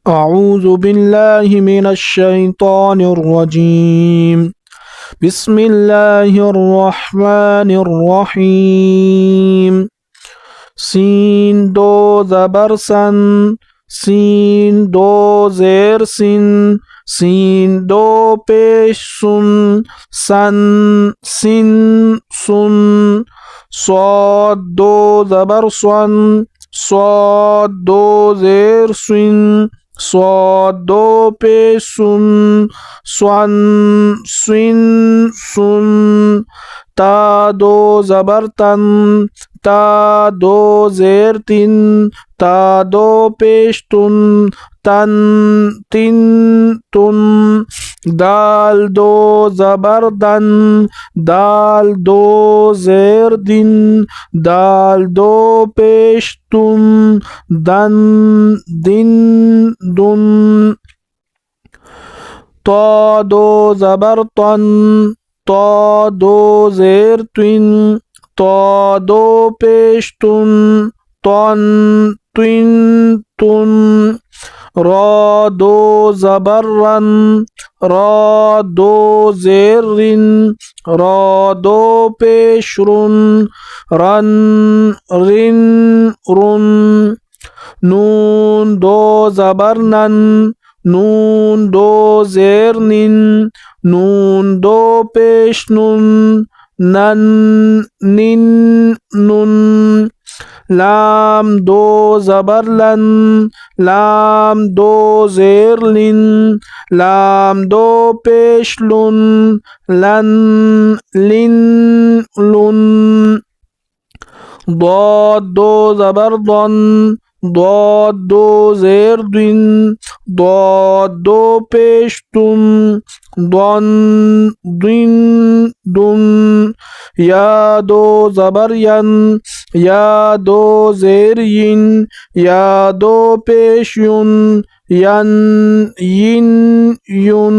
أعوذ بالله من الشيطان الرجيم بسم الله الرحمن الرحيم سين دو زبر سن سين دو زير سن سين دو پیش سن سن سن سن صاد دو زبر سن صاد دو زير سن صاد دو پیش سن سن سن سن تا دو زبر تن تا دو زیر تن تا دو پیش تن تن تن تن دال دو زبر دن دال دو زیر دن دال دو پیش تن دن دن دن تا دو زبر تن تا دو زیر تن تا دو پیش تن تن تن تن را دو زبر رن را دو زیر رن را دو پیش رن رن رن رن نون دو زبر نن نون دو زیر نن نون دو پیش نن نن نن نن لام دو زبر لن لام دو زیر لن لام دو پیش لن لن لن لن ضاد دو زبر ضن ضاد دو زیر دن ضاد دو پیش تن ضن دن دن یا دو زبر ین یا دو زیر ین یا دو پیش یون ین ین یون